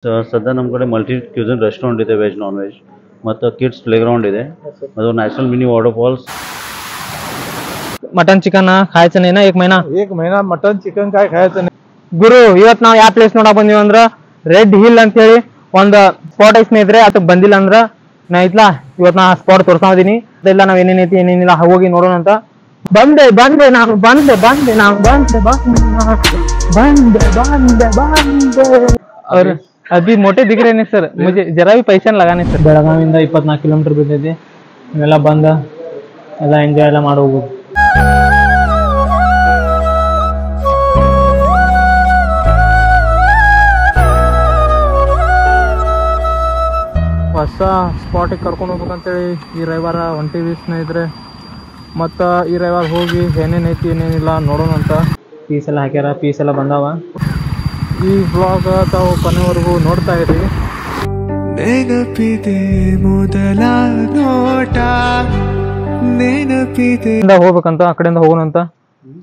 ಸದ್ಯ ನಮ್ಮ ಕಡೆ ಮಲ್ಟಿ ಕ್ಯೂಸಿನ್ ರೆಸ್ಟೋರೆಂಟ್ ಇದೆ, ವೆಜ್ ನಾನ್ ವೆಜ್, ಮತ್ತು ಕಿಡ್ಸ್ ಪ್ಲೇ ग्राउंड ಇದೆ, ಅದು national mini water falls. Mutton chicken खायचं नाही ना एक महिना मटन चिकन काय खायचं नाही. ಗುರು ಇವತ್ತು ನಾವು ಯಾವ ಪ್ಲೇಸ್ ನೋಡಕ್ ಬಂದೀವಿ ಅಂದ್ರ ರೆಡ್ ಹಿಲ್ ಅಂತ ಹೇಳಿ ಒಂದು ಸ್ಪಾಟ್ ಐತಿ ಸ್ನೇಹಿತರೆ. ಅದಕ್ಕೆ ಬಂದಿಲ್ಲ ಅಂದ್ರ ನಾ ಇತ್ಲಾ ಇವತ್ತು ನಾ ಸ್ಪಾಟ್ ತೋರ್ಸ್ತಾ ಇದೀನಿ. ಅದೆಲ್ಲ ನಾವ್ ಏನೇನೈತಿ ಏನೇನಿಲ್ಲ ಹೋಗಿ ನೋಡೋಣ ಅಂತ ಬಂದೆ और अभी मोटे दिख रहे नहीं सर, मुझे जरा भी पैसा लगाने सर. ಬೆಳಗಾವಿಯಿಂದ 24 ಕಿಲೋಮೀಟರ್ ಬಿದ್ದೈತಿ. ಇವೆಲ್ಲ ಬಂದ ಎಲ್ಲ ಎಂಜಾಯ್ ಎಲ್ಲ ಮಾಡಿ ಹೋಗ್ಬೋದು. ಹೊಸ ಸ್ಪಾಟಿಗೆ ಕರ್ಕೊಂಡು ಹೋಗ್ಬೇಕಂತೇಳಿ ಈ ರವಿವಾರ ಹೊಂಟೀವಿ ಸ್ನೇಹಿತರೆ. ಮತ್ತು ಈ ರವಿವಾರ ಹೋಗಿ ಏನೇನೈತಿ ಏನೇನಿಲ್ಲ ನೋಡೋಣ ಅಂತ. ಪೀಸ್ ಎಲ್ಲ ಹಾಕ್ಯಾರ, ಪೀಸ್ ಎಲ್ಲ ಬಂದಾವ. ಈ ಬ್ಲಾಗ್ ತಾವು ಕೊನೆವರೆಗೂ ನೋಡ್ತಾ ಇರಿ. ಹೋಗ್ಬೇಕಂತ ಆ ಕಡೆಯಿಂದ ಹೋಗೋಣ ಅಂತ.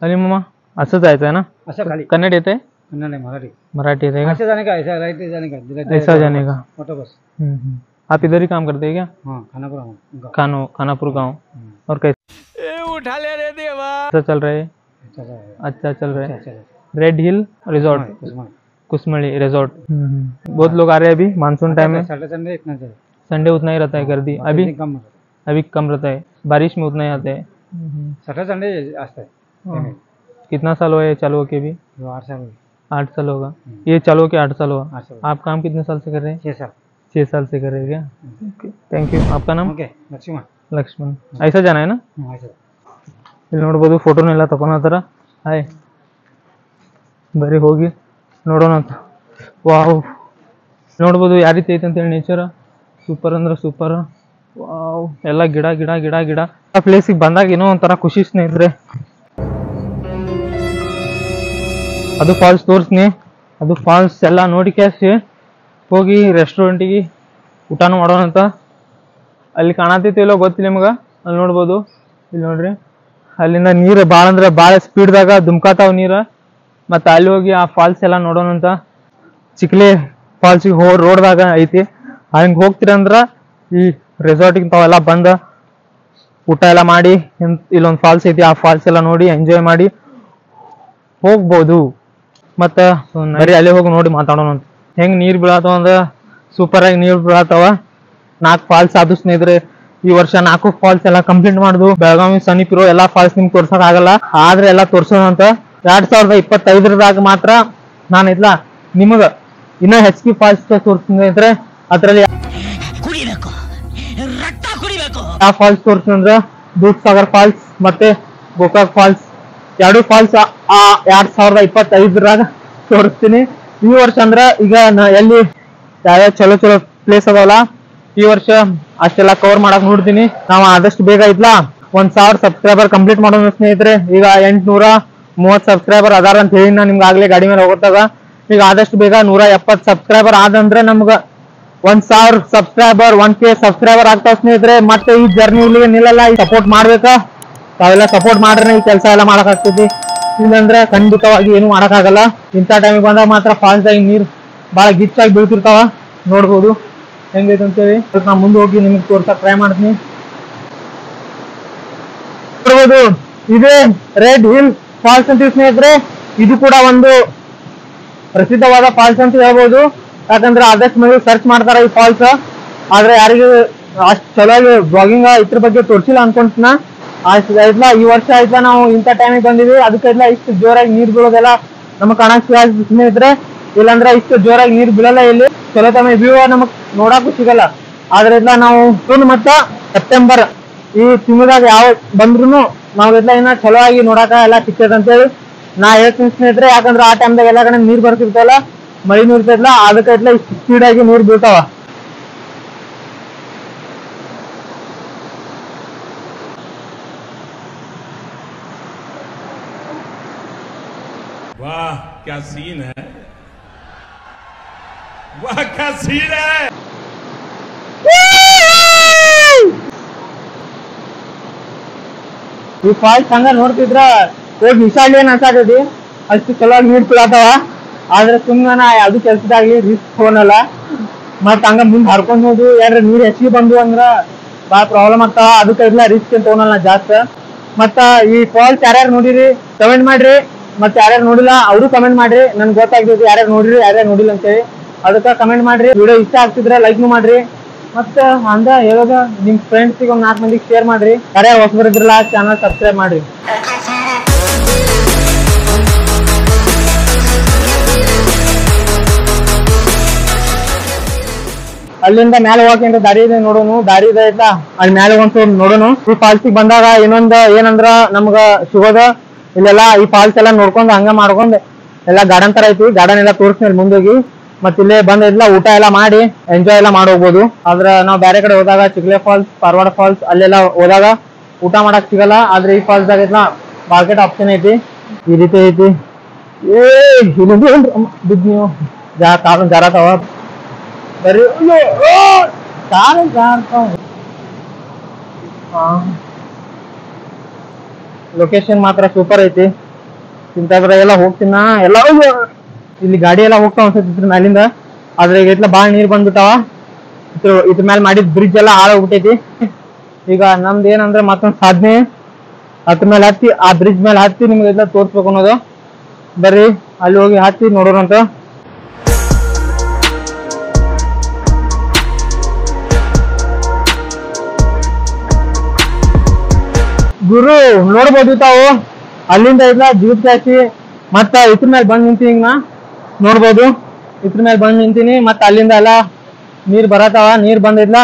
ಅಲ್ಲಿ ಮಮ್ಮ असं जायचं है ना? असं खाली कन्नड येते? कन्नड नाही, मराठी. मराठी येते का? ऐसा जाने का, ऐसा राइट जाने का, ऐसा जाने का. मोटर बस. आप इधर ही काम करते हैं क्या? हाँ, खानापुर खानापुर गाँव. और कैसे उठा ले रे देवा? अच्छा चल रहे? अच्छा चल रहे. रेड हिल रिजॉर्ट, कुसमली रिजॉर्ट. बहुत लोग आ रहे हैं अभी मानसून टाइम में. संडे इतना चले, संडे उतना ही रहता है गर्दी. अभी कम रहता है, बारिश में उतना ही आते हैं. सैटरडे संडे आता है. कितना साल हुआ है चालू होके? अभी 8 साल. 8 साल होगा. ये चालू होके 8 साल हुआ. आप काम कितने साल से कर रहे हैं? 6 साल से कर रहे हैं क्या? Thank you. आपका नाम? लक्ष्मण. ऐसा जाना है ना? ಇಲ್ಲಿ ನೋಡ್ಬೋದು ಫೋಟೋನೆಲ್ಲ ತಗೊಳತ್ತಾರ. ಹಾಯ್ ಬರೀ ಹೋಗಿ ನೋಡೋಣ ಅಂತ. ವಾವ್ ನೋಡ್ಬೋದು ಯಾವ ರೀತಿ ಐತೆ ಅಂತೇಳಿ ನೇಚರ್. ಸೂಪರ್ ಅಂದ್ರೆ ಸೂಪರ್. ವಾವ್ ಎಲ್ಲ ಗಿಡ ಗಿಡ ಗಿಡ ಗಿಡ. ಆ ಪ್ಲೇಸಿಗೆ ಬಂದಾಗ ಏನೋ ಒಂಥರ ಖುಷಿ ಸ್ನೇಹಿತರೆ. ಅದು ಫಾಲ್ಸ್ ತೋರಿಸ್ನಿ. ಅದು ಫಾಲ್ಸ್ ಎಲ್ಲ ನೋಡಿ ಕ್ಯಾಸಿ ಹೋಗಿ ರೆಸ್ಟೋರೆಂಟಿಗೆ ಊಟನೂ ಮಾಡೋಣ ಅಂತ. ಅಲ್ಲಿ ಕಾಣತೈತಿ ಇಲ್ಲೋ ಗೊತ್ತಿಲ್ಲ ನಿಮ್ಗೆ. ಅಲ್ಲಿ ನೋಡ್ಬೋದು, ಇಲ್ಲಿ ನೋಡ್ರಿ. ಅಲ್ಲಿಂದ ನೀರು ಭಾಳ ಅಂದ್ರೆ ಭಾಳ ಸ್ಪೀಡ್ದಾಗ ಧುಮ್ಕಾತಾವ ನೀರು. ಮತ್ತು ಅಲ್ಲಿ ಹೋಗಿ ಆ ಫಾಲ್ಸ್ ಎಲ್ಲ ನೋಡೋಣ ಅಂತ. ಚಿಕ್ಲೆ ಫಾಲ್ಸಿಗೆ ರೋಡ್ದಾಗ ಐತಿ. ಹಂಗೆ ಹೋಗ್ತೀರಂದ್ರೆ ಈ ರೆಸಾರ್ಟಿಗೆ ತಾವೆಲ್ಲ ಬಂದು ಊಟ ಎಲ್ಲ ಮಾಡಿ ಇಲ್ಲೊಂದು ಫಾಲ್ಸ್ ಐತಿ, ಆ ಫಾಲ್ಸ್ ಎಲ್ಲ ನೋಡಿ ಎಂಜಾಯ್ ಮಾಡಿ ಹೋಗ್ಬೋದು. ಮತ್ತು ಬರೀ ಅಲ್ಲಿ ಹೋಗಿ ನೋಡಿ ಮಾತಾಡೋಣ ಅಂತ. ಹೆಂಗೆ ನೀರು ಬೀಳತ್ತವ ಅಂದ್ರೆ ಸೂಪರಾಗಿ ನೀರು ಬೀಳತ್ತವ. 4 ಫಾಲ್ಸ್ ಆದು ಸ್ನೇಹಿತರೆ. ಈ ವರ್ಷ 4 ಫಾಲ್ಸ್ ಎಲ್ಲ ಕಂಪ್ಲೀಟ್ ಮಾಡುದು. ಬೆಳಗಾವಿ ಸಮೀಪ ಇರೋ ಎಲ್ಲಾ ಫಾಲ್ಸ್ ನಿಮ್ಗೆ ತೋರ್ಸಕ್ ಆಗಲ್ಲ, ಆದ್ರೆ ಎಲ್ಲ ತೋರ್ಸೋಣ ಅಂತ. 2025 ಮಾತ್ರ ನಾನು ಇದ್ಲ ನಿಮಗ ಇನ್ನ ಹೆಚ್ಚಿಗೆ ಫಾಲ್ಸ್ ತೋರಿಸ್ತಿದ್ರೆ ಅದ್ರಲ್ಲಿ ಯಾವ ಫಾಲ್ಸ್ ತೋರಿಸ್ತೀನಿ ಅಂದ್ರೆ ದೂದ್ ಸಾಗರ್ ಫಾಲ್ಸ್ ಮತ್ತೆ ಗೋಕಾಕ್ ಫಾಲ್ಸ್. 2 ಫಾಲ್ಸ್ 2025 ತೋರಿಸ್ತೀನಿ. ಈ ವರ್ಷ ಅಂದ್ರ ಈಗ ಎಲ್ಲಿ ಯಾವ್ಯಾವ ಚಲೋ ಚಲೋ ಪ್ಲೇಸ್ ಅದಾವಲ್ಲ ಈ ವರ್ಷ ಅಷ್ಟೆಲ್ಲ ಕವರ್ ಮಾಡಕ್ ನೋಡ್ತೀನಿ. ನಾವು ಆದಷ್ಟು ಬೇಗ ಇದ್ಲಾ 1000 ಸಬ್ಸ್ಕ್ರೈಬರ್ ಕಂಪ್ಲೀಟ್ ಮಾಡೋಣ ಸ್ನೇಹಿತರೆ. ಈಗ 830 ಸಬ್ಸ್ಕ್ರೈಬರ್ ಅದಾರ ಅಂತ ಹೇಳಿ ನಾ ನಿಮ್ಗೆ ಆಗ್ಲೇ ಗಾಡಿ ಮೇಲೆ ಹೋಗುತ್ತಾಗ. ಈಗ ಆದಷ್ಟು ಬೇಗ 170 ಸಬ್ಸ್ಕ್ರೈಬರ್ ಆದಂದ್ರೆ ನಮ್ಗ 1000 ಸಬ್ಸ್ಕ್ರೈಬರ್ 1K ಸಬ್ಸ್ಕ್ರೈಬರ್ ಆಗ್ತಾವ ಸ್ನೇಹಿತರೆ. ಮತ್ತೆ ಈ ಜರ್ನಿ ಇಲ್ಲಿಗೆ ನಿಲ್ಲಲ್ಲ, ಸಪೋರ್ಟ್ ಮಾಡ್ಬೇಕಾ. ತಾವೆಲ್ಲ ಸಪೋರ್ಟ್ ಮಾಡ್ರೆ ಈ ಕೆಲಸ ಎಲ್ಲ ಮಾಡಕ್ ಆಗ್ತೈತಿ. ಇಲ್ಲಂದ್ರೆ ಖಂಡಿತವಾಗಿ ಏನು ಮಾಡಕ್ ಆಗಲ್ಲ. ಇಂಥ ಟೈಮಿಗೆ ಬಂದಾಗ ಮಾತ್ರ ಫಾಲ್ಸ್ ಆಗಿ ನೀರು ಬಹಳ ಗಿಚ್ಚಾಗಿ ಬೀಳ್ತಿರ್ತಾವ. ನೋಡ್ಬೋದು ಹೆಂಗೈತೆ ಅಂತೇಳಿ. ನಾ ಮುಂದೆ ಹೋಗಿ ನಿಮ್ಗೆ ತೋರ್ಸಕ್ ಟ್ರೈ ಮಾಡ್ತೀನಿ. ನೋಡ್ಬೋದು ಇದೇ ರೆಡ್ ಹಿಲ್ ಫಾಲ್ಸ್ ಅಂತ ಸ್ನೇಹಿತರೆ. ಇದು ಕೂಡ ಒಂದು ಪ್ರಸಿದ್ಧವಾದ ಫಾಲ್ಸ್ ಅಂತ ಹೇಳ್ಬೋದು. ಯಾಕಂದ್ರೆ ಆದಷ್ಟು ಮಂದಿ ಸರ್ಚ್ ಮಾಡ್ತಾರ ಈ ಫಾಲ್ಸ್. ಆದ್ರೆ ಯಾರಿಗೂ ಅಷ್ಟು ಚಲೋ ಬ್ಲಾಗಿಂಗ್ ಇದ್ರ ಬಗ್ಗೆ ತೋರಿಸಿಲ್ಲ ಅನ್ಕೊಂತ. ಅಷ್ಟೈತ್ಲ ಈ ವರ್ಷ ಆಯ್ತಾ ನಾವು ಇಂಥ ಟೈಮಿಗೆ ಬಂದಿವಿ. ಅದಕ್ಕೆಲ್ಲ ಇಷ್ಟು ಜೋರಾಗಿ ನೀರು ಬೀಳೋದೆಲ್ಲ ನಮಗ್ ಕಾಣಕ್ ಸ್ನೇಹಿತರೆ. ಇಲ್ಲಾಂದ್ರೆ ಇಷ್ಟು ಜೋರಾಗಿ ನೀರು ಬೀಳಲ್ಲ ಇಲ್ಲಿ. ಚಲೋ ತಮ್ಮ ವ್ಯೂ ನಮಗ್ ನೋಡಕ್ಕೂ ಸಿಗಲ್ಲ. ಆದ್ರೆ ಇಲ್ಲ ನಾವು ಜೂನ್ ಮತ್ತ ಸೆಪ್ಟೆಂಬರ್ ಈ ತಿಂಗಳದಾಗ ಯಾವ ಬಂದ್ರು ನಾವೆಲ್ಲ ಇನ್ನ ಚಲೋ ಆಗಿ ನೋಡಾಕ ಎಲ್ಲ ಸಿಗ್ತೈತೆ ಅಂತೇಳಿ ನಾ ಹೇಳ್ತೀನಿ ಸ್ನೇಹಿತರೆ. ಯಾಕಂದ್ರೆ ಆ ಟೈಮ್ದಾಗ ಎಲ್ಲ ಕಡೆ ನೀರ್ ಬರ್ತಿರ್ತಲ್ಲ, ಮಳಿನೂ ಇರ್ತೈತಲ್ಲ, ಅದಕ್ಕೆ ಇಷ್ಟು ಸ್ಪೀಡ್ ಆಗಿ ನೀರ್ ಬೀಳ್ತಾವ. वाह क्या सीन है, वाह क्या सीन है. ಈ ಫಾಲ್ಸ್ ಹಂಗ ನೋಡ್ತಿದ್ರ ಹೋಗಿ ನಿಶಾಳಿ ಏನ್ ಅನ್ಸಾಕೈತಿ. ಅಷ್ಟು ಚಲೋ ನೀರ್ ಬೀಳತಾವ. ಆದ್ರೆ ಸುಮ್ಮನೆ ನಾ ಯಾವ್ದು ಕೆಲ್ಸದಾಗ್ಲಿ ರಿಸ್ಕ್ ತಗೊಳಲ್ಲ. ಮತ್ ಹಂಗ ಮುಂದ್ ಹರ್ಕೊಂಡ್ ಹೋದು ಯಾರ ನೀರ್ ಹೆಚ್ಚಿಗೆ ಬಂದು ಅಂದ್ರ ಬಾಳ ಪ್ರಾಬ್ಲಮ್ ಆಗ್ತಾವ. ಅದಕ್ಕೆ ಇಲ್ಲ ರಿಸ್ಕ್ ಅಂತ ತಗೊಳಲ್ಲ ನಾ ಜಾಸ್ತಿ. ಮತ್ತ ಈ ಫಾಲ್ಸ್ ಯಾರ್ಯಾರು ನೋಡಿರಿ ಕಮೆಂಟ್ ಮಾಡ್ರಿ, ಮತ್ ಯಾರ್ಯಾರು ನೋಡಿಲ್ಲ ಅವರು ಕಮೆಂಟ್ ಮಾಡ್ರಿ. ನನ್ಗೆ ಗೊತ್ತಾಗ್ತೈತಿ ಯಾರ್ಯಾರು ನೋಡಿರಿ ಯಾರ್ಯಾರು ನೋಡಿಲ್ಲ ಅಂತೇಳಿ. ಅದಕ್ಕ ಕಮೆಂಟ್ ಮಾಡ್ರಿ. ವಿಡಿಯೋ ಇಷ್ಟ ಆಗ್ತಿದ್ರೆ ಲೈಕ್ ಮಾಡ್ರಿ. ಮತ್ತ ಹಂಗ ಹೇಳೋದ ನಿಮ್ ಫ್ರೆಂಡ್ಸಿಗೆ ಒಂದ್ 4 ಮಂದಿಗೆ ಶೇರ್ ಮಾಡ್ರಿ. ಯಾರ್ಯಾರು ಹೊಸಬರಿದ್ರಲ್ಲ ಚಾನಲ್ ಸಬ್ಸ್ಕ್ರೈಬ್ ಮಾಡ್ರಿ. ಅಲ್ಲಿಂದ ಮ್ಯಾಲೆ ಹೋಗಕ್ಕೆ ದಾರಿ ಇದೆ ನೋಡೋನು. ದಾರಿ ಇದೆ ಆಯ್ತಾ, ಅಲ್ಲಿ ಮ್ಯಾಲೆ ಒಂದು ನೋಡೋನು. ಈ ಫಾಲ್ಸಿಗೆ ಬಂದಾಗ ಇನ್ನೊಂದ್ ಏನಂದ್ರ ನಮ್ಗ ಸಿಗೋದ ಇಲ್ಲೆಲ್ಲಾ ಈ ಫಾಲ್ಸ್ ಎಲ್ಲಾ ನೋಡ್ಕೊಂಡ್ ಹಂಗ ಮಾಡ್ಕೊಂಡ್ ಎಲ್ಲಾ ಗಾರ್ಡನ್ ತರ ಐತಿ. ಗಾರ್ಡನ್ ಎಲ್ಲಾ ತೋರಿಸ್ತೀನಿ ಮುಂದೋಗಿ. ಮತ್ ಇಲ್ಲೇ ಬಂದಿಲ್ಲ ಊಟ ಎಲ್ಲಾ ಮಾಡಿ ಎಂಜಾಯ್ ಎಲ್ಲಾ ಮಾಡಿ ಹೋಗ್ಬೋದು. ಆದ್ರ ನಾವ್ ಬೇರೆ ಕಡೆ ಹೋದಾಗ ಚಿಕ್ಲೆ ಫಾಲ್ಸ್, ಪಾರ್ವಾಡ ಫಾಲ್ಸ್ ಅಲ್ಲೆಲ್ಲಾ ಹೋದಾಗ ಊಟ ಮಾಡಕ್ ಸಿಗಲ್ಲ. ಆದ್ರೆ ಈ ಫಾಲ್ಸ್ ಆಗೈತ್ಲಾ ಮಾರ್ಕೆಟ್ ಆಪ್ಷನ್ ಐತಿ. ಈ ರೀತಿ ಐತಿ. ಬಿದ್ ನೀವು ಜಾರತಾವ ಬರೀ ಲೊಕೇಶನ್ ಮಾತ್ರ ಸೂಪರ್ ಐತಿ. ಇಂತಾದ್ರ ಎಲ್ಲ ಹೋಗ್ತೀನ ಎಲ್ಲ ಇಲ್ಲಿ ಗಾಡಿ ಎಲ್ಲ ಹೋಗ್ತಾವ ಅನ್ಸತ್ ಇದ್ರ ಮ್ಯಾಲಿಂದ. ಆದ್ರೆ ಈಗ ಐತ್ಲ ಬಾಳ ನೀರ್ ಬಂದ್ಬಿಟ್ಟಾವ. ಇದ್ರ ಮ್ಯಾಲ ಮಾಡಿದ್ ಬ್ರಿಡ್ಜ್ ಎಲ್ಲ ಹಾಳಾಗ್ಬಿಟ್ಟೈತಿ. ಈಗ ನಮ್ದು ಏನಂದ್ರೆ ಮತ್ತೊಂದ್ ಸಾಧನೆ ಅದ್ರ ಮೇಲೆ ಹತ್ತಿ ಆ ಬ್ರಿಡ್ಜ್ ಮೇಲೆ ಹತ್ತಿ ನಿಮ್ಗೆ ಎಲ್ಲ ತೋರ್ಸ್ಬೇಕು ಅನ್ನೋದು. ಬರ್ರಿ ಅಲ್ಲಿ ಹೋಗಿ ಹತ್ತಿ ನೋಡೋರಂತ. ಗುರು ನೋಡ್ಬೋದು ತಾವು ಅಲ್ಲಿಂದ ಇಲ್ಲ ಜೀಪ್ ಜಾಸ್ತಿ. ಮತ್ತ ಇದ್ರ ಮೇಲೆ ಬಂದ್ ನಿಂತೀನಿ. ಈಗ ನಾ ನೋಡ್ಬೋದು ಇದ್ರ ಮೇಲೆ ಬಂದ್ ನಿಂತೀನಿ. ಮತ್ತ ಅಲ್ಲಿಂದ ಎಲ್ಲ ನೀರ್ ಬರತಾವ. ನೀರ್ ಬಂದಿದ್ಲ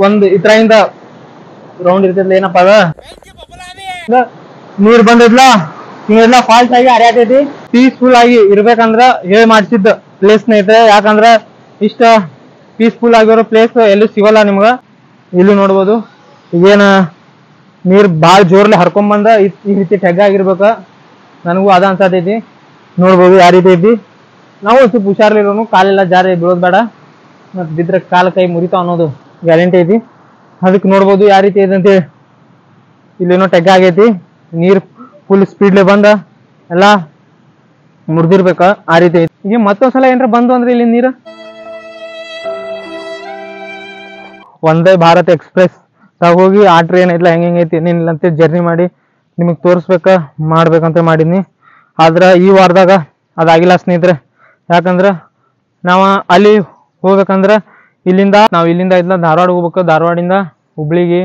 ಒಂದ್ ಇದ್ರಿಂದ ರೌಂಡ್ ಇರ್ತಿದ್ಲ ಏನಪ್ಪ ಅದ ನೀರ್ ಬಂದಿದ್ಲ ಹಿಂಗೆಲ್ಲ ಫಾಲ್ಸ್ ಆಗಿ ಹರಿಯಾತೈತಿ. ಪೀಸ್ಫುಲ್ ಆಗಿ ಇರ್ಬೇಕಂದ್ರ ಹೇಳಿ ಮಾಡ್ಸಿದ್ದ ಪ್ಲೇಸ್ ಐತೆ. ಯಾಕಂದ್ರ ಇಷ್ಟ ಪೀಸ್ಫುಲ್ ಆಗಿರೋ ಪ್ಲೇಸ್ ಎಲ್ಲೂ ಸಿಗಲ್ಲ ನಿಮ್ಗ. ಇಲ್ಲೂ ನೋಡ್ಬೋದು ಈಗೇನ ನೀರ್ ಬಾಳ ಜೋರ್ಲಿ ಹರ್ಕೊಂಡ್ ಬಂದ ಈ ರೀತಿ ಟೆಗ್ಗ ಆಗಿರ್ಬೇಕ. ನನಗೂ ಅದ ಅನ್ಸತೈತಿ. ನೋಡ್ಬೋದು ಯಾವ ರೀತಿ ಐತಿ. ನಾವು ಸ್ವಲ್ಪ ಹುಷಾರ್ಲಿರೋನು, ಕಾಲೆಲ್ಲ ಜಾರಿ ಬೀಳೋದ್ ಬೇಡ. ಮತ್ ಬಿದ್ರೆ ಕಾಲ ಕೈ ಮುರಿತಾವ ಅನ್ನೋದು ಗ್ಯಾರಂಟಿ ಐತಿ. ಅದಕ್ಕೆ ನೋಡ್ಬೋದು ಯಾವ ರೀತಿ ಐತಿ ಅಂತೇಳಿ. ಇಲ್ಲೇನೋ ಟೆಗ್ಗ ಆಗೈತಿ. ನೀರ್ ಫುಲ್ ಸ್ಪೀಡ್ಲೆ ಬಂದ ಎಲ್ಲಾ ಮುರಿದಿರ್ಬೇಕ ಆ ರೀತಿ ಐತಿ. ಈಗ ಮತ್ತೊಂದ್ಸಲ ಏನ್ರ ಬಂದು ಅಂದ್ರೆ ಇಲ್ಲಿ ನೀರು ವಂದೇ ಭಾರತ್ ಎಕ್ಸ್ಪ್ರೆಸ್ ಹೋಗಿ ಆ ಟ್ರೈನ್ ಐತ್ಲ ಹೆಂಗೈತಿ ಏನಿಲ್ಲ ಅಂತ ಜರ್ನಿ ಮಾಡಿ ನಿಮಗ್ ತೋರಿಸ್ಬೇಕ ಮಾಡ್ಬೇಕಂತ ಮಾಡಿದ್ನಿ. ಆದ್ರ ಈ ವಾರದಾಗ ಅದಾಗಿಲ್ಲ ಸ್ನೇಹಿತರೆ. ಯಾಕಂದ್ರ ನಾವ ಅಲ್ಲಿ ಹೋಗ್ಬೇಕಂದ್ರ ಇಲ್ಲಿಂದ ಐತ್ಲ ಧಾರವಾಡ ಹೋಗ್ಬೇಕು. ಧಾರವಾಡಿಂದ ಹುಬ್ಳಿಗೆ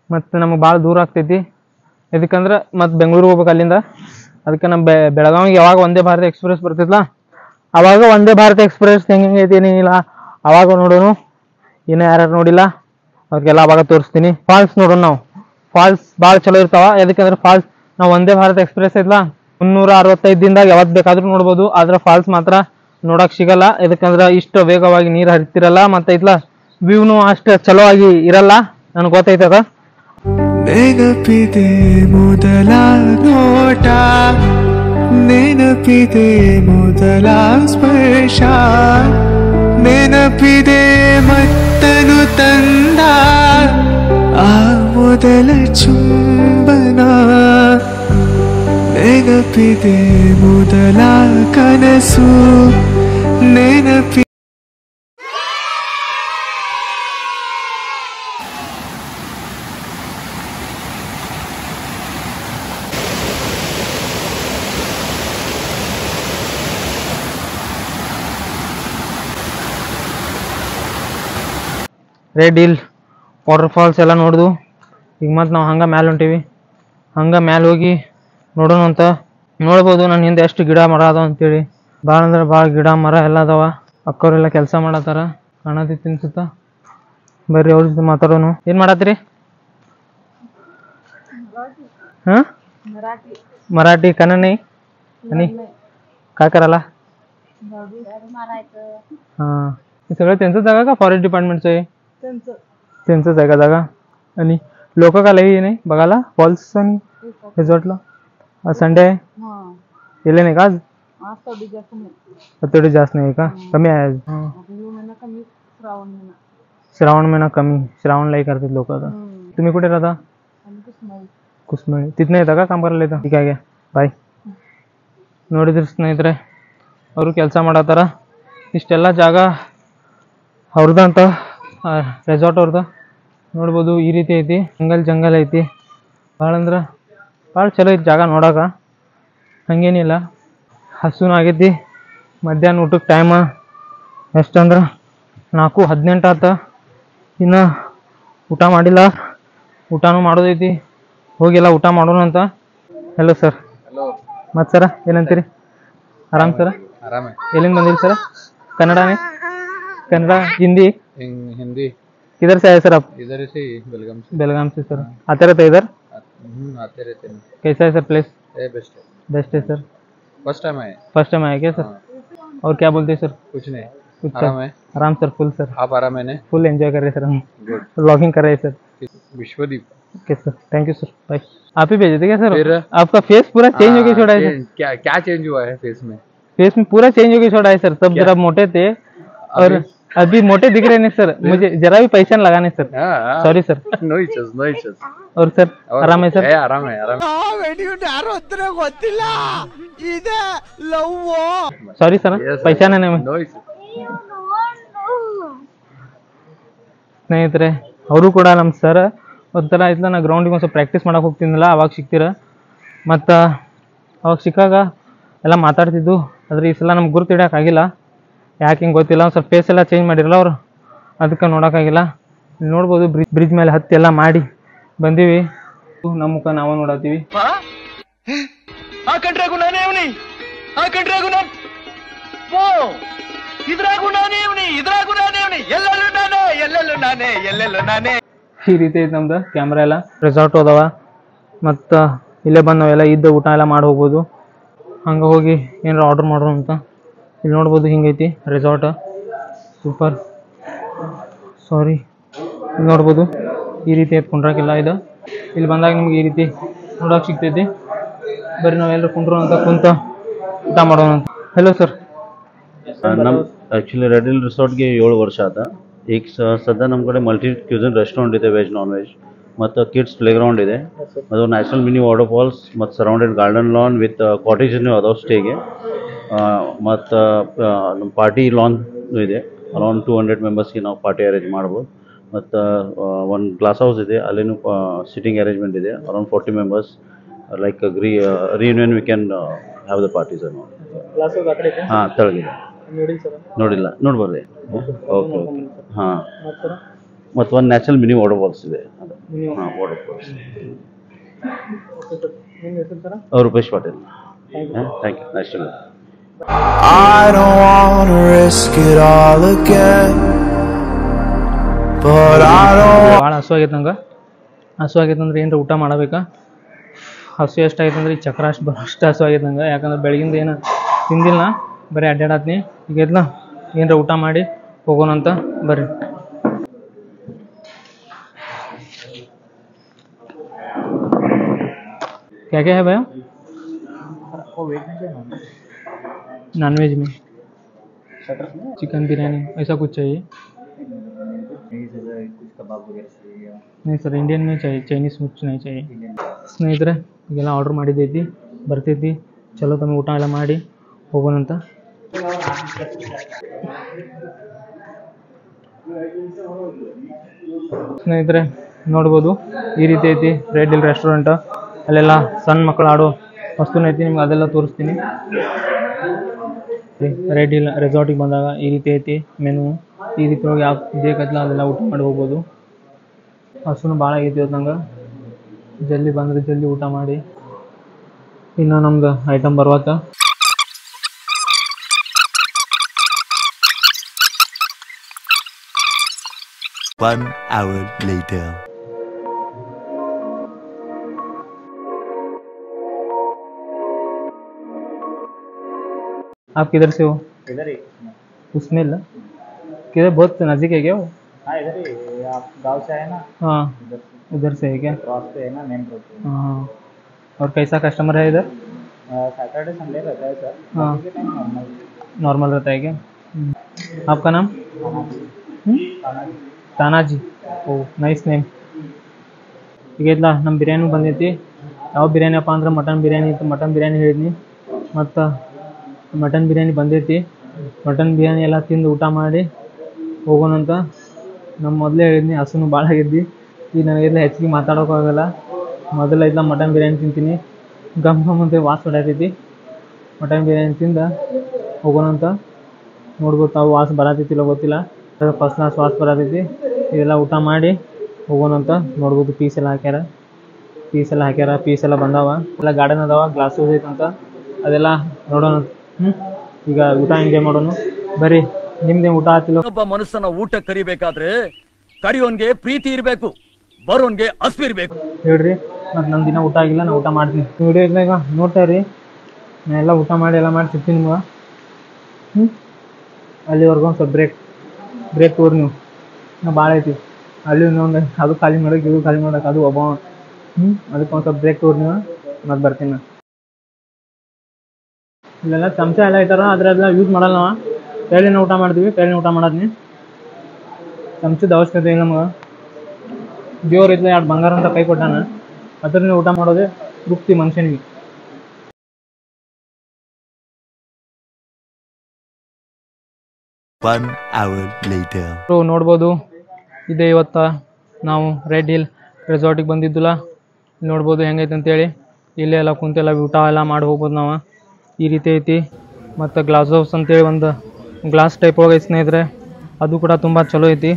ಮತ್ತೆ ನಮಗ್ ಭಾಳ ದೂರ ಆಗ್ತೈತಿ. ಇದಕ್ಕಂದ್ರ ಮತ್ ಬೆಂಗಳೂರು ಹೋಗ್ಬೇಕು ಅಲ್ಲಿಂದ. ಅದಕ್ಕೆ ನಮ್ಮ ಬೆಳಗಾವಿಗೆ ಯಾವಾಗ ವಂದೇ ಭಾರತ್ ಎಕ್ಸ್ಪ್ರೆಸ್ ಬರ್ತಿತ್ಲ ಅವಾಗ ವಂದೇ ಭಾರತ್ ಎಕ್ಸ್ಪ್ರೆಸ್ ಹೆಂಗೈತಿ ಏನಿಲ್ಲ ಅವಾಗ ನೋಡೋನು. ಇನ್ನು ಯಾರ್ಯಾರು ನೋಡಿಲ್ಲ ಅವ್ರಿಗೆಲ್ಲ ಅವಾಗ ತೋರಿಸ್ತೀನಿ. ಫಾಲ್ಸ್ ನೋಡೋಣ ನಾವು. ಫಾಲ್ಸ್ ಭಾಳ ಚಲೋ ಇರ್ತಾವ. ಯಾಕಂದ್ರೆ ಫಾಲ್ಸ್ ನಾವು ವಂದೇ ಭಾರತ್ ಎಕ್ಸ್ಪ್ರೆಸ್ ಐತ್ಲ 365 ದಿನದಾಗ ಯಾವತ್ ಬೇಕಾದ್ರೂ ನೋಡ್ಬೋದು. ಆದ್ರೆ ಫಾಲ್ಸ್ ಮಾತ್ರ ನೋಡಕ್ ಸಿಗಲ್ಲ. ಯಾಕಂದ್ರ ಇಷ್ಟ ವೇಗವಾಗಿ ನೀರ್ ಹರಿತಿರಲ್ಲ. ಮತ್ತೆ ಐತ್ಲ ವ್ಯೂನು ಅಷ್ಟ ಚಲೋ ಆಗಿ ಇರಲ್ಲ. ನನ್ಗೆ ಗೊತ್ತೈತದ. ನೆನಪಿದೆ ಮೊದಲ ನೋಟ, ನೆನಪಿದೆ ಮೊದಲ ಸ್ಪರ್ಶ, ನೆನಪಿದೆ ಮತ್ತನು ತಂದ ಆ ಮೊದಲ ಚುಂಬನ, ನೆನಪಿದೆ ಮೊದಲ ಕನಸು, ನೆನಪಿ ರೆಡ್ ಹಿಲ್ ವಾಟರ್ ಫಾಲ್ಸ್ ಎಲ್ಲ ನೋಡ್ದು. ಈಗ ಮತ್ತೆ ನಾವು ಹಂಗೆ ಮ್ಯಾಲೆ ಹೊಂಟೀವಿ. ಹಂಗೆ ಮ್ಯಾಲೆ ಹೋಗಿ ನೋಡೋಣ ಅಂತ. ನೋಡ್ಬೋದು ನನ್ನ ಹಿಂದೆ ಎಷ್ಟು ಗಿಡ ಮರ ಅದಾವ ಅಂತೇಳಿ. ಭಾಳ ಅಂದ್ರೆ ಭಾಳ ಗಿಡ ಮರ ಎಲ್ಲ ಅದಾವ. ಅಕ್ಕವರೆಲ್ಲ ಕೆಲಸ ಮಾಡತ್ತಾರ ಕಾಣತೈತಿ ಅನ್ಸುತ್ತ. ಬರ್ರಿ ಅವ್ರ ಜೊತೆ ಮಾತಾಡೋನು. ಏನು ಮಾಡತ್ತೀರಿ? हां मराठी कन्नड नाही आणि काय करायला? हां हे सगळं त्यांचं जागा का फॉरेस्ट डिपार्टमेंटचं आहे? त्यांचंच आहे का जागा? आणि लोक का लई नाही बघायला फॉल्स आणि रिसॉर्टला? आज संडे आहे गेले नाही का आज? तेवढे जास्त नाही का? कमी आहे आज. श्रावण महिना कमी. श्रावणला ही करतात लोक आता. तुम्ही कुठे राहता? ಕುಸ್ಮಳಿ ತಿದ್ನೇ ಇದ್ದಾಗ ಕಾಮ್ ಬರಲ್ಲ ಇದ್ದ. ಈಗ ಬಾಯ್. ನೋಡಿದ್ರಿ ಸ್ನೇಹಿತರೆ ಅವರು ಕೆಲಸ ಮಾಡತ್ತಾರ. ಇಷ್ಟೆಲ್ಲ ಜಾಗ ಅವ್ರದ್ದಂತ ರೆಸಾರ್ಟ್ ಅವ್ರದ್ದು ನೋಡ್ಬೋದು. ಈ ರೀತಿ ಐತಿ, ಜಂಗಲ್ ಐತಿ. ಭಾಳ ಅಂದ್ರೆ ಭಾಳ ಚಲೋ ಐತಿ ಜಾಗ ನೋಡಾಕ, ಹಂಗೇನಿಲ್ಲ. ಹಸುನು ಆಗೈತಿ. ಮಧ್ಯಾಹ್ನ ಊಟಕ್ಕೆ ಟೈಮ ಎಷ್ಟಂದ್ರೆ 4:18 ಆತ. ಇನ್ನು ಊಟ ಮಾಡಿಲ್ಲ, ಊಟನೂ ಮಾಡೋದೈತಿ. ಹೋಗಿಲ್ಲ ಊಟ ಮಾಡೋಣ ಅಂತ. Hello sir. ಮತ್ತು ಸರ ಏನಂತೀರಿ? ಆರಾಮ್ ಸರ? ಎಲ್ಲಿಂದ ಬಂದಿರಿ ಸರ? कन्नड़ा हिंदी हिंदी किधर से आए सर आप? इधर से बेलगाम से सर। आते रहते इधर? आते रहते हैं। कैसा है सर प्लेस? बेस्ट है। बेस्ट है सर। फर्स्ट टाइम आए क्या सर? और क्या बोलते हैं सर? कुछ नहीं, कुछ आराम है। आराम सर, फुल सर। आप आराम है? फुल एंजॉय कर रहे हैं सर हम, गुड। व्लॉगिंग कर रहे हैं sir. Vishwadeep. Okay sir, thank you sir, bye. आप ही भेजे थे क्या सर? फिर आपका फेस पूरा चेंज हो गया छोड़ा है सर। क्या चेंज हुआ है फेस में? फेस में पूरा चेंज हो गया छोड़ा है सर। सब जरा मोटे थे और अभी मोटे दिख रहे नहीं सर। मुझे जरा भी पहचान लगाने sir. Sorry sir. No issues. और सर आराम है सर? आराम है। सॉरी सर, पहचान है नो इश्यूज। ಸ್ನೇಹಿತರೆ ಅವರು ಕೂಡ ನಮ್ಮ ಸರ್ ಒಂಥರ ಇದ್ಲ. ನಾ ಗ್ರೌಂಡಿಗೆ ಒಂದು ಸ್ವಲ್ಪ ಪ್ರಾಕ್ಟೀಸ್ ಮಾಡಕ್ಕೆ ಹೋಗ್ತಿದ್ನಲ್ಲ, ಅವಾಗ ಸಿಗ್ತೀರ. ಮತ್ತು ಅವಾಗ ಸಿಕ್ಕಾಗ ಎಲ್ಲ ಮಾತಾಡ್ತಿದ್ದು. ಆದರೆ ಈ ಸಲ ನಮ್ಗೆ ಗುರ್ತು ಹಿಡಿಯೋಕ್ಕಾಗಿಲ್ಲ, ಯಾಕೆ ಹಿಂಗೆ ಗೊತ್ತಿಲ್ಲ. ಒಂದು ಸ್ವಲ್ಪ ಫೇಸ್ ಎಲ್ಲ ಚೇಂಜ್ ಮಾಡಿರಲ್ಲ ಅವರು, ಅದಕ್ಕೆ ನೋಡೋಕ್ಕಾಗಿಲ್ಲ. ನೋಡ್ಬೋದು ಬ್ರಿಡ್ಜ್ ಮೇಲೆ ಹತ್ತಿ ಎಲ್ಲ ಮಾಡಿ ಬಂದೀವಿ. ನಮ್ಮ ಮುಖ ನಾವು ನೋಡತ್ತೀವಿ. ಈ ರೀತಿ ಐತೆ ನಮ್ದು ಕ್ಯಾಮ್ರಾ ಎಲ್ಲ. ರೆಸಾರ್ಟ್ ಅದಾವ ಮತ್ತು ಇಲ್ಲೇ ಬಂದು ನಾವೆಲ್ಲ ಇದ್ದ ಊಟ ಎಲ್ಲ ಮಾಡಿ ಹೋಗ್ಬೋದು. ಹಂಗೆ ಹೋಗಿ ಏನಾರ ಆರ್ಡ್ರ್ ಮಾಡೋಣ ಅಂತ. ಇಲ್ಲಿ ನೋಡ್ಬೋದು ಹಿಂಗೈತಿ ರೆಸಾರ್ಟ್, ಸೂಪರ್. ಸಾರಿ, ಇಲ್ಲಿ ನೋಡ್ಬೋದು ಈ ರೀತಿ ಐತೆ ಕುಂಡ್ರಾಕಿಲ್ಲ ಇದು. ಇಲ್ಲಿ ಬಂದಾಗ ನಿಮ್ಗೆ ಈ ರೀತಿ ನೋಡೋಕೆ ಸಿಗ್ತೈತಿ. ಬರೀ ನಾವೆಲ್ಲರೂ ಕುಂಡ್ರು ಅಂತ ಕುಂತ ಊಟ ಮಾಡೋಣ ಅಂತ. Hello sir. ನಮ್ಮ ಆ್ಯಕ್ಚುಲಿ ರೆಡ್ ಹಿಲ್ ರಿಸಾರ್ಟ್ಗೆ 7 ವರ್ಷ ಆತ. ಈಗ ಸದ್ಯ ನಮ್ಮ ಕಡೆ ಮಲ್ಟಿ ಕ್ಯೂಸನ್ ರೆಸ್ಟೋರೆಂಟ್ ಇದೆ, ವೆಜ್ ನಾನ್ ವೆಜ್. ಮತ್ತು ಕಿಡ್ಸ್ ಪ್ಲೇಗ್ರೌಂಡ್ ಇದೆ. ಅದು ನ್ಯಾಷನಲ್ ಮಿನಿ ವಾಟರ್ ಫಾಲ್ಸ್ ಮತ್ತು ಸರೌಂಡೆಡ್ ಗಾರ್ಡನ್ ಲಾನ್ ವಿತ್ ಕಾಟೇಜನ್ನು ಅದಾವೆ ಸ್ಟೇಗೆ. ಮತ್ತು ನಮ್ಮ ಪಾರ್ಟಿ ಲಾನ್ ಇದೆ. ಅರೌಂಡ್ 200 ಮೆಂಬರ್ಸ್ಗೆ ನಾವು ಪಾರ್ಟಿ ಅರೇಂಜ್ ಮಾಡ್ಬೋದು. ಮತ್ತು ಒಂದು ಗ್ಲಾಸ್ ಹೌಸ್ ಇದೆ, ಅಲ್ಲಿನೂ ಸಿಟ್ಟಿಂಗ್ ಅರೇಂಜ್ಮೆಂಟ್ ಇದೆ. Around 40 members like reunion we can have the parties ಅನ್ನೋ. ಹಾಂ, ತೆಳಗಿದೆ. ನೋಡಿಲ್ಲ, ನೋಡ್ಬರ್ರಿ. ಓಕೆ. ಹಾಂ, ಮತ್ತು ಒಂದು ನ್ಯಾಚುರಲ್ ಮಿನಿ ವಾಟರ್ ಫಾಲ್ಸ್ ಇದೆ. ಅದು ಹಾಂ, water falls. Rupesh Patil. Thank you. Nice to meet you. I don't wanna risk it all again, but I don't. ಭಾಳ ಹಸು ಆಗೈತೆ ನಂಗೆ. ಹಸು ಆಗೈತೆ ಅಂದ್ರೆ ಏನಾರ ಊಟ ಮಾಡಬೇಕಾ? ಹಸು ಎಷ್ಟಾಗೈತೆ ಅಂದ್ರೆ ಈ ಚಕ್ರ ಅಷ್ಟು ಬರೋಷ್ಟು ಹಸು ಆಗೈತೆ ನಂಗೆ. ಯಾಕಂದ್ರೆ ಬೆಳಗಿಂದ ಏನು ತಿಂದಿಲ್ಲ, ಬರೀ ಅಡ್ಡಾಡತ್ನಿ. ಈಗ ಎದ್ಲ ಏನಾರ ಊಟ ಮಾಡಿ ಹೋಗೋಣ ಅಂತ ಬರ್ರಿ. क्या क्या है भैया? नॉन वेज में चिकन बिरयानी ऐसा कुछ चाहिए? नहीं सर, इंडियन में चाहिए, चाइनीಸ್ कुछ नहीं चाहिए. ಸ್ನೇಹಿತರೆ ಈಗೆಲ್ಲ ಆರ್ಡ್ರ್ ಮಾಡಿದ್ದೈತಿ, ಬರ್ತೈತಿ. ಚಲೋ ತಮ್ಮ ಊಟ ಎಲ್ಲ ಮಾಡಿ ಹೋಗೋಣಂತ. ಸ್ನೇಹಿತರೆ ನೋಡ್ಬೋದು ಈ ರೀತಿ ಐತಿ ರೆಡ್ ಹಿಲ್ ರೆಸ್ಟೋರೆಂಟ್. ಅಲ್ಲೆಲ್ಲ ಸಣ್ಣ ಮಕ್ಕಳು ಆಡೋ ವಸ್ತುನ ಐತಿ, ನಿಮ್ಗೆ ಅದೆಲ್ಲ ತೋರಿಸ್ತೀನಿ. ರೆಡ್ ಹಿಲ್ ರೆಸಾರ್ಟಿಗೆ ಬಂದಾಗ ಈ ರೀತಿ ಐತಿ ಮೆನು. ಈ ರೀತಿ ಹೋಗಿ ಯಾವ ಬೇಕತ್ತಲ್ಲ ಅದೆಲ್ಲ ಊಟ ಮಾಡಿ ಹೋಗ್ಬೋದು. ಹಸುನು ಭಾಳ ಆಗೈತಿ ಇವತ್ತು ನಂಗೆ. ಜಲ್ದಿ ಬಂದರೆ ಜಲ್ದಿ ಊಟ ಮಾಡಿ. ಇನ್ನು ನಮ್ದು ಐಟಮ್ ಬರ್ವಾತ. One hour later. आप किधर से हो? इधर ही। उसमें ला किधर, बहुत नज़दीक है क्या वो? हाँ, इधर ही। आप गांव से आए ना, हाँ, उधर से है क्या? क्रॉस पे है ना, मेन रोड पे। हाँ. और कैसा कस्टमर है इधर? सैटरडे संडे रहता है सर। हाँ. बाकी के टाइम नॉर्मल। नॉर्मल रहता है क्या? आपका नाम? तानाजी. ಓ, ನೈಸ್ ನೇಮ್. ಈಗ ಇಲ್ಲ ನಮ್ಮ ಬಿರಿಯಾನಿ ಬಂದೈತಿ. ಯಾವ ಬಿರಿಯಾನಿ ಅಪ್ಪ ಅಂದ್ರೆ ಮಟನ್ ಬಿರಿಯಾನಿ ಇತ್ತು. ಮಟನ್ ಬಿರಿಯಾನಿ ಹೇಳಿದ್ನಿ. ಮತ್ತು ಮಟನ್ ಬಿರಿಯಾನಿ ಬಂದೈತಿ. ಮಟನ್ ಬಿರಿಯಾನಿ ಎಲ್ಲ ತಿಂದು ಊಟ ಮಾಡಿ ಹೋಗೋಣಂತ. ನಮ್ಮ ಮೊದಲೇ ಹೇಳಿದ್ನಿ ಹಸುನು ಭಾಳ ಆಗಿದ್ದಿ, ಈಗ ನನಗೆಲ್ಲ ಹೆಚ್ಚಿಗೆ ಮಾತಾಡೋಕ್ಕಾಗಲ್ಲ. ಮೊದಲ ಇಲ್ಲ ಮಟನ್ ಬಿರಿಯಾನಿ ತಿಂತೀನಿ, ಗಮ್ ಅಂತ ವಾಸ ಹೊಡ್ಯಾತೈತಿ. ಮಟನ್ ಬಿರಿಯಾನಿ ತಿಂದು ಹೋಗೋಣಂತ. ನೋಡ್ಬೋದು ತಾವು ವಾಸ ಬರತೈತಿಲ್ಲ ಗೊತ್ತಿಲ್ಲ, ಫಸ್ಟ್ ಕ್ಲಾಸ್ ವಾಸ ಬರತೈತಿ. ಇದೆಲ್ಲ ಊಟ ಮಾಡಿ ಹೋಗೋಣಂತ. ನೋಡ್ಬೋದು ಪೀಸ್ ಎಲ್ಲ ಹಾಕ್ಯಾರ, ಪೀಸ್ ಎಲ್ಲ ಬಂದಾವ. ಎಲ್ಲ ಗಾರ್ಡನ್ ಅದಾವ, ಗ್ಲಾಸ್ ಹೌಸ್ ಐತಂತ, ಅದೆಲ್ಲ ನೋಡೋಣ. ಈಗ ಊಟ ಎಂಜಾಯ್ ಮಾಡೋಣ ಬರ್ರಿ. ನಿಮ್ದೇ ಊಟ ಆತಿಲ್ಲ? ಒಬ್ಬ ಮನುಷ್ಯನ ಊಟ ಕರಿಬೇಕಾದ್ರೆ ಕರಿಯೋನ್ಗೆ ಪ್ರೀತಿ ಇರಬೇಕು, ಬರೋನ್ಗೆ ಹಸಿವು ಇರಬೇಕು. ಹೇಳ್ರಿ, ಮತ್ತು ನನ್ನ ದಿನ ಊಟ ಆಗಿಲ್ಲ, ನಾನು ಊಟ ಮಾಡ್ತೀನಿ. ವಿಡಿಯೋ ಇದ್ದಾಗ ನೋಡ್ತಾ ಇರಿ, ನಾನು ಎಲ್ಲ ಊಟ ಮಾಡಿ ಸಿಗ್ತೀನಿ ನಿಮ್ಗೆ. ಅಲ್ಲಿವರೆಗೂ ಒಂದು ಸ್ವಲ್ಪ ಬ್ರೇಕ್ ತೋರಿ ನೀವು. ನಾ ಭಾಳ ಐತಿ ಅಲ್ಲಿ ಇನ್ನೊಂದು, ಅದು ಖಾಲಿ ಮಾಡೋಕೆ ಇದು ಖಾಲಿ ಮಾಡೋಕೆ, ಅದು ಒಬ್ಬ ಅದಕ್ಕೆ ಒಂದು ಸ್ವಲ್ಪ ಬ್ರೇಕ್ ತೋರಿ ನೀವು, ಮತ್ತೆ ಬರ್ತೀನಿ ನಾನು. ಇಲ್ಲೆಲ್ಲ ಚಮಚ ಎಲ್ಲ ಇಟ್ಟಾರ, ಅದರೆಲ್ಲ ಯೂಸ್ ಮಾಡಲ್ಲ. ನಾವು ಕೈಲಿನ ಊಟ ಮಾಡ್ತೀವಿ, ಕೈಲಿನ ಊಟ ಮಾಡೋದ್ನಿ. ಚಮಚದ ಅವಶ್ಯಕತೆ ಇಲ್ಲ ನಮ್ಗೆ. ದೇವ್ರು ಇದ್ಲ 2 ಬಂಗಾರ ಅಂತ ಕೈ ಕೊಟ್ಟಾನ, ಅದರಿಂದ ಊಟ ಮಾಡೋದೇ ತೃಪ್ತಿ ಮನುಷ್ಯನಿಗೆ. ನೋಡ್ಬೋದು, ಇದೇ ಇವತ್ತು ನಾವು ರೆಡ್ ಹಿಲ್ ರೆಸಾರ್ಟಿಗೆ ಬಂದಿದ್ದಿಲ್ಲ. ನೋಡ್ಬೋದು ಹೆಂಗೈತೆ ಅಂತೇಳಿ. ಇಲ್ಲೇ ಎಲ್ಲ ಕುಂತೆಲ್ಲ ಊಟ ಎಲ್ಲ ಮಾಡಿ ಹೋಗ್ಬೋದು ನಾವು. ಈ ರೀತಿ ಐತಿ. ಮತ್ತು ಗ್ಲಾಸ್ ಹೌಸ್ ಅಂತೇಳಿ ಒಂದು ಗ್ಲಾಸ್ ಟೈಪ್ ಒಳಗೆ ಸ್ನೇಹಿತರೆ, ಅದು ಕೂಡ ತುಂಬ ಚಲೋ ಐತಿ.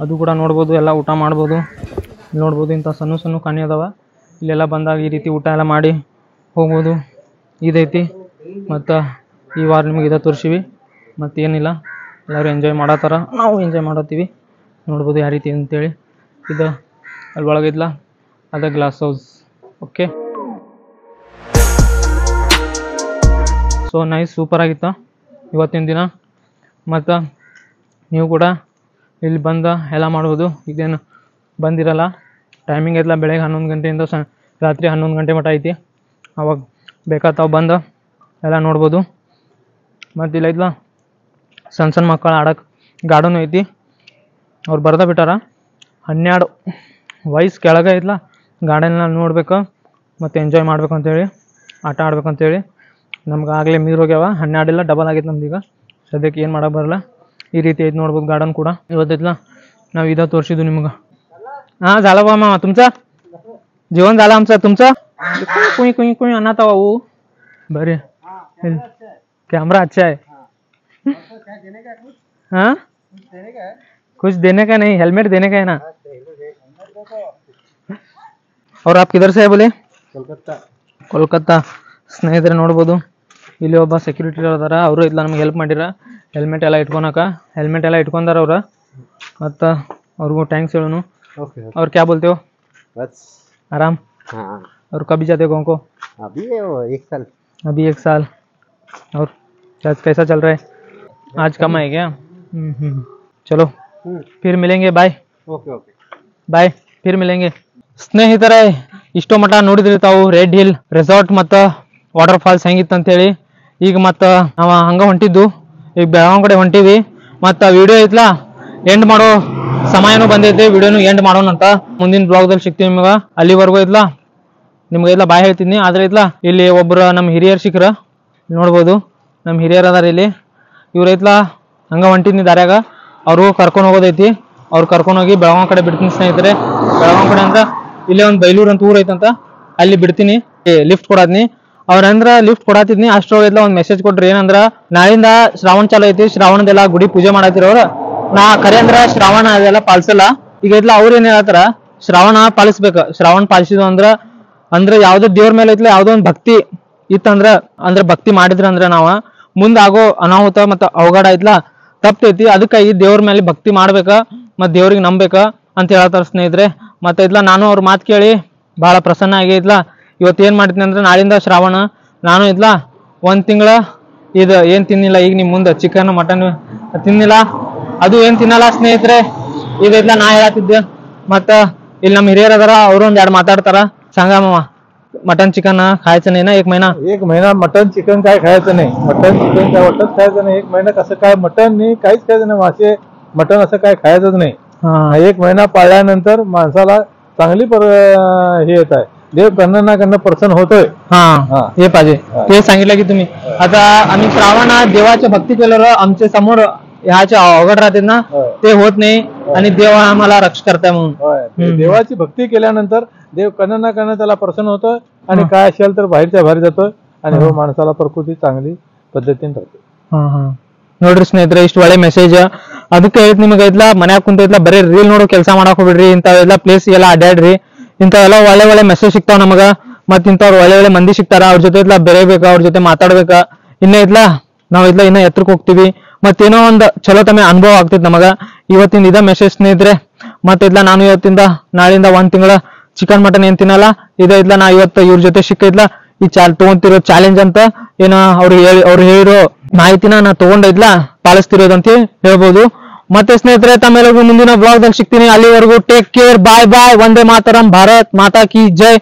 ಅದು ಕೂಡ ನೋಡ್ಬೋದು, ಎಲ್ಲ ಊಟ ಮಾಡ್ಬೋದು. ನೋಡ್ಬೋದು ಇಂಥ ಸಣ್ಣ ಕಾಣಿ ಅದಾವ. ಇಲ್ಲೆಲ್ಲ ಬಂದಾಗ ಈ ರೀತಿ ಊಟ ಎಲ್ಲ ಮಾಡಿ ಹೋಗ್ಬೋದು. ಇದೈತಿ. ಮತ್ತು ಈ ವಾರ ನಿಮಗೆ ಇದೇ ತೋರಿಸಿವಿ, ಮತ್ತೇನಿಲ್ಲ. ಎಲ್ಲರೂ ಎಂಜಾಯ್ ಮಾಡತ್ತಾರ, ನಾವು ಎಂಜಾಯ್ ಮಾಡತ್ತೀವಿ. ನೋಡ್ಬೋದು ಯಾವ ರೀತಿ ಅಂತೇಳಿ. ಇದು ಅಲ್ಲಿ ಒಳಗಿದ್ಲ, ಅದೇ glass house. Okay, so nice, super ಆಗಿತ್ತು ಇವತ್ತಿನ ದಿನ. ಮತ್ತು ನೀವು ಕೂಡ ಇಲ್ಲಿ ಬಂದು ಎಲ್ಲ ಮಾಡ್ಬೋದು. ಇದೇನು ಬಂದಿರಲ್ಲ, ಟೈಮಿಂಗ್ ಐತಲ್ಲ, ಬೆಳಗ್ಗೆ 11 ಗಂಟೆಯಿಂದ ರಾತ್ರಿ 11 ಗಂಟೆ ಮಟ್ಟ ಐತಿ. ಅವಾಗ ಬೇಕಾತಾವು ಬಂದು ಎಲ್ಲ ನೋಡ್ಬೋದು. ಮತ್ತು ಇಲ್ಲ ಐತಲ್ಲ ಸಣ್ಣ ಮಕ್ಕಳು ಆಡೋಕೆ ಗಾರ್ಡನ್ ಐತಿ. ಅವ್ರು ಬರ್ದ ಬಿಟ್ಟಾರ, 12 ವಯಸ್ಸು ಕೆಳಗೆ ಐತಲ್ಲ ಗಾರ್ಡನ್ನ ನೋಡ್ಬೇಕು ಮತ್ತು ಎಂಜಾಯ್ ಮಾಡ್ಬೇಕು ಅಂತೇಳಿ, ಆಟ ಆಡ್ಬೇಕಂತೇಳಿ. ನಮ್ಗೆ ಆಗಲೇ ಮೀರು ಹೋಗ್ಯಾವ, 12 ಇಲ್ಲ ಡಬಲ್ ಆಗೈತೆ ನಮ್ದೀಗ. ಸದ್ಯಕ್ಕೆ ಏನು ಮಾಡೋಕೆ ಬರಲ್ಲ. ಈ ರೀತಿ ಐತೆ ನೋಡ್ಬೋದು ಗಾರ್ಡನ್ ಕೂಡ. ಇವತ್ತೈತಲ್ಲ ನಾವು ಇದೇ ತೋರಿಸಿದ್ದು ನಿಮ್ಗೆ. हां झाला बा मामा तुमचा जेवण झालं आमचं तुमचं कुई कुई कुई अनाथ भाऊ बरे कैमरा अच्छा है हाँ कुछ देने का नहीं हेलमेट देने का है ना और आप किधर से है बोले कोलकाता ಸ್ನೇಹಿತರೆ ನೋಡಬಹುದು ಇಲ್ಲಿ ಒಬ್ಬ ಸೆಕ್ಯೂರಿಟಿ ಇದಾರ ಅವರು ಇಲ್ಲ ನಮಗೆ ಹೆಲ್ಪ್ ಮಾಡಿರ ಹೆಲ್ಮೆಟ್ ಎಲ್ಲ ಇಟ್ಕೊನಕ ಹೆಲ್ಮೆಟ್ ಎಲ್ಲ ಇಟ್ಕೊಂಡಾರ ಅವರು ಮತ್ತ ಅವ್ರಿಗೂ ಥ್ಯಾಂಕ್ಸ್ ಹೇಳೋಣ ओके और क्या बोलते हो बस आराम हाँ और कभी जाते हो गाँव को अभी एक साल और कैसा चल रहा है आज कम है क्या चलो फिर मिलेंगे बाय ओके ओके बाय फिर मिलेंगे ಸ್ನೇಹಿತರೆ ಇಷ್ಟೋ ಮಟ್ಟ ನೋಡಿದ್ರಿ ತಾವು ರೆಡ್ ಹಿಲ್ ರೆಸಾರ್ಟ್ ಮತ್ತು ವಾಟರ್ ಫಾಲ್ಸ್ ಹೆಂಗಿತ್ತು ಅಂತೇಳಿ ಈಗ ಮತ್ತು ನಾವು ಹಂಗೆ ಹೊಂಟಿದ್ದು ಈಗ ಬೆಳಗಾವಿ ಕಡೆ ಹೊಂಟಿವಿ ಮತ್ತು ವಿಡಿಯೋ ಐತ್ಲಾ ಎಂಡ್ ಮಾಡೋ ಸಮಯನೂ ಬಂದೈತಿ ವಿಡಿಯೋನು ಎಂಡ್ ಮಾಡೋಣ ಅಂತ ಮುಂದಿನ ಬ್ಲಾಗ್ದಲ್ಲಿ ಸಿಗ್ತೀವಿ ನಿಮಗೆ ಅಲ್ಲಿವರೆಗೂ ಐತ್ಲಾ ನಿಮ್ಗೆ ಐತ್ಲಾ ಬಾಯ್ ಹೇಳ್ತೀನಿ ಆದರೆ ಐತ್ಲಾ ಇಲ್ಲಿ ಒಬ್ಬರು ನಮ್ಮ ಹಿರಿಯರು ಸಿಕ್ಕರ ನೋಡ್ಬೋದು ನಮ್ಮ ಹಿರಿಯರು ಅದಾರ ಇಲ್ಲಿ ಇವ್ರು ಐತ್ಲಾ ಹಂಗೆ ಹೊಂಟಿದ್ನಿ ದಾರ್ಯಾಗ ಅವರು ಕರ್ಕೊಂಡು ಹೋಗೋದೈತಿ ಅವ್ರು ಕರ್ಕೊಂಡೋಗಿ ಬೆಳಗಾವಿ ಕಡೆ ಬಿಡ್ತೀನಿ ಸ್ನೇಹಿತರೆ ಬೆಳಗಾವಿ ಕಡೆ ಅಂದ್ರೆ ಇಲ್ಲೇ ಒಂದು ಬೈಲೂರು ಅಂತ ಊರ್ ಐತಂತ ಅಲ್ಲಿ ಬಿಡ್ತೀನಿ ಲಿಫ್ಟ್ ಕೊಡಾದ್ನಿ ಅವ್ರಂದ್ರ ಲಿಫ್ಟ್ ಕೊಡಾತಿದ್ನಿ ಅಷ್ಟೊಳಗೆಲ್ಲ ಒಂದು ಮೆಸೇಜ್ ಕೊಟ್ರಿ ಏನಂದ್ರ ನಾಳಿಂದ ಶ್ರಾವಣ ಚಾಲು ಐತಿ ಶ್ರಾವಣದೆಲ್ಲ ಗುಡಿ ಪೂಜೆ ಮಾಡತ್ತಿರ ಅವ್ರ ನಾ ಖರೆ ಅಂದ್ರ ಶ್ರಾವಣ ಅದೆಲ್ಲ ಪಾಲಿಸಲ್ಲ ಈಗ ಐತ್ಲ ಅವ್ರ ಏನ್ ಹೇಳತ್ತಾರ ಶ್ರಾವಣ ಪಾಲಿಸ್ಬೇಕ ಶ್ರಾವಣ ಪಾಲಿಸಿದ್ವು ಅಂದ್ರ ಯಾವ್ದೋ ದೇವ್ರ ಮೇಲೆ ಐತ್ಲ ಯಾವ್ದೋ ಒಂದು ಭಕ್ತಿ ಇತ್ತಂದ್ರ ಅಂದ್ರ ಭಕ್ತಿ ಮಾಡಿದ್ರ ಅಂದ್ರ ನಾವ ಮುಂದ್ ಆಗೋ ಅನಾಹುತ ಮತ್ತ ಅವಘಡ ಐತ್ಲ ತಪ್ಪೈತಿ ಅದಕ್ಕಾಗಿ ದೇವ್ರ ಮೇಲೆ ಭಕ್ತಿ ಮಾಡ್ಬೇಕ ಮತ್ ದೇವ್ರಿಗೆ ನಂಬೇಕ ಅಂತ ಹೇಳತ್ತಾರ ಸ್ನೇಹಿತರೆ ಮತ್ತೆ ಐತ್ಲ ನಾನು ಅವ್ರ ಮಾತು ಕೇಳಿ ಬಹಳ ಪ್ರಸನ್ನ ಆಗೈತ್ಲಾ ಇವತ್ತು ಏನ್ ಮಾಡ್ತೀನಿ ಅಂದ್ರೆ ನಾಳಿಂದ ಶ್ರಾವಣ ನಾನು ಐತ್ಲಾ 1 ತಿಂಗಳ ಇದು ಏನ್ ತಿನ್ನಿಲ್ಲ ಈಗ ನಿಮ್ ಮುಂದೆ ಚಿಕನ್ ಮಟನ್ ತಿನ್ನಿಲ್ಲ ಅದು ಏನ್ ತಿನ್ನಲ್ಲ ಸ್ನೇಹಿತರೆ ಇದೈತ್ಲಾ ನಾ ಹೇಳತ್ತಿದ್ದೆ ಮತ್ತ ಇಲ್ಲಿ ನಮ್ಮ ಹಿರಿಯರ್ ಅದಾರ ಅವರು ಒಂದ್ ಮಾತಾಡ್ತಾರ सांगा मामा मटन चिकन खायचं नाही ना 1 महिना मटन चिकन काय खायचं नाही मटन चिकन काय वाटत खायचं नाही 1 महिना कसं काय मटन नाही काहीच खायचं नाही मासे मटन असं काय खायचंच नाही 1 महिना पाळल्यानंतर माणसाला चांगली हे येत आहे देव करणं ना करणं प्रसन्न होतोय. हा हे पाहिजे ते सांगितलं की तुम्ही. आता आम्ही श्रावणात देवाची भक्ती केल्यावर आमच्या समोर ह्याच्या अवघड राहते ना ते होत नाही आणि देव आम्हाला रक्षा करताय म्हणून. देवाची भक्ती केल्यानंतर देव करणं ना करणं त्याला प्रसन्न होतं आणि काय असेल तर बाहेरच्या बाहेर जातोय आणि हो माणसाला प्रकृती चांगली पद्धतीने राहते. ನೋಡ್ರಿ ಸ್ನೇಹಿತರೆ, ಇಷ್ಟು ಒಳ್ಳೆ ಮೆಸೇಜ್. ಅದಕ್ಕೆ ಹೇಳಿದ್ ನಿಮಗೆ ಐತ್ಲಾ ಮನ್ಯಾಗ ಕುಂತ ಬರೀ ರೀಲ್ ನೋಡು ಕೆಲಸ ಮಾಡಕ್ ಹೋಗ್ಬಿಡ್ರಿ. ಇಂಥವೆಲ್ಲ ಪ್ಲೇಸ್ ಎಲ್ಲ ಅಡ್ಡಾಡ್ರಿ. ಇಂಥವೆಲ್ಲ ಒಳ್ಳೆ ಒಳ್ಳೆ ಮೆಸೇಜ್ ಸಿಗ್ತಾವ ನಮಗ. ಮತ್ ಇಂಥವ್ರು ಒಳ್ಳೆ ಒಳ್ಳೆ ಮಂದಿ ಸಿಗ್ತಾರ. ಅವ್ರ ಜೊತೆ ಇತ್ಲಾ ಬೆರೆಬೇಕಾ, ಅವ್ರ ಜೊತೆ ಮಾತಾಡ್ಬೇಕ. ಇನ್ನ ಇತ್ಲಾ ನಾವ್ ಇತ್ಲಾ ಇನ್ನ ಎತ್ತರಕ್ಕೆ ಹೋಗ್ತೀವಿ. ಮತ್ತೇನೋ ಒಂದ್ ಚಲೋ ತಮ್ಮ ಅನುಭವ ಆಗ್ತೈತಿ ನಮಗ. ಇವತ್ತಿನ ಇದ ಮೆಸೇಜ್ ಸ್ನೇಹಿತರೆ. ಮತ್ತೆ ಇತ್ಲಾ ನಾನು ಇವತ್ತಿಂದ ನಾಳಿಂದ 1 ತಿಂಗಳ ಚಿಕನ್ ಮಟನ್ ಏನ್ ತಿನ್ನಲ್ಲ. ಇದ್ಲಾ ನಾ ಇವತ್ತು ಇವ್ರ ಜೊತೆ ಸಿಕ್ಕಿದ್ಲಾ ಈ ತಗೊಂತಿರೋ ಚಾಲೆಂಜ್ ಅಂತ ಏನೋ ಅವ್ರು ಹೇಳಿರೋ ಮಾಹಿತಿನ ನಾ ತಗೊಂಡಿದ್ಲಾ ಪಾಲಿಸ್ತಿರೋದಂತ ಹೇಳ್ಬೋದು. ಮತ್ತೆ ಸ್ನೇಹಿತರೆ ತಮ್ಮೆಲ್ಲರಿಗೂ ಮುಂದಿನ ಬ್ಲಾಗ್ ದಲ್ಲಿ ಸಿಗ್ತೀನಿ. ಅಲ್ಲಿವರೆಗೂ ಟೇಕ್ ಕೇರ್, ಬಾಯ್ ಬಾಯ್. ವಂದೇ ಮಾತರಂ, ಭಾರತ್ ಮಾತಾ ಕಿ ಜೈ,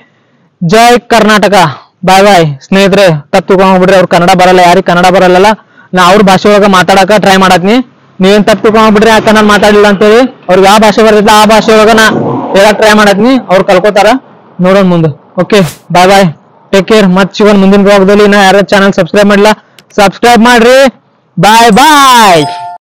ಜೈ ಕರ್ನಾಟಕ. ಬಾಯ್ ಬಾಯ್ ಸ್ನೇಹಿತರೆ. ತಪ್ಪು ತಿಳ್ಕೊಂಡ್ಬಿಡ್ರಿ, ಅವ್ರು ಕನ್ನಡ ಬರಲ್ಲ, ಯಾರಿಗೆ ಕನ್ನಡ ಬರಲ್ಲ. ನಾ ಅವ್ರ ಭಾಷೆ ಒಳಗ ಮಾತಾಡಕ ಟ್ರೈ ಮಾಡತ್ನಿ. ನೀವೇನ್ ತಪ್ಪು ತಿಳ್ಕೊಂಡ್ಬಿಡ್ರಿ, ಯಾಕೆ ಕನ್ನಡ ಮಾತಾಡಿಲ್ಲ ಅಂತೇಳಿ. ಅವ್ರಿಗೆ ಯಾವ ಭಾಷೆ ಬರ್ತಿಲ್ಲ ಆ ಭಾಷೆ ಒಳಗ ನಾ ಹೇಳಕ್ ಟ್ರೈ ಮಾಡತ್ನಿ. ಅವ್ರು ಕಲ್ಕೋತಾರ, ನೋಡೋಣ ಮುಂದೆ. ಓಕೆ, ಬಾಯ್ ಬಾಯ್, ಟೇಕ್ ಕೇರ್. ಮತ್ ಶಿವನ್ ಮುಂದಿನ ಬ್ಲಾಗ್ ದಲ್ಲಿ ನಾ ಯಾರ ಚಾನಲ್ ಸಬ್ಸ್ಕ್ರೈಬ್ ಮಾಡಿಲ್ಲ, ಸಬ್ಸ್ಕ್ರೈಬ್ ಮಾಡ್ರಿ. ಬಾಯ್ ಬಾಯ್.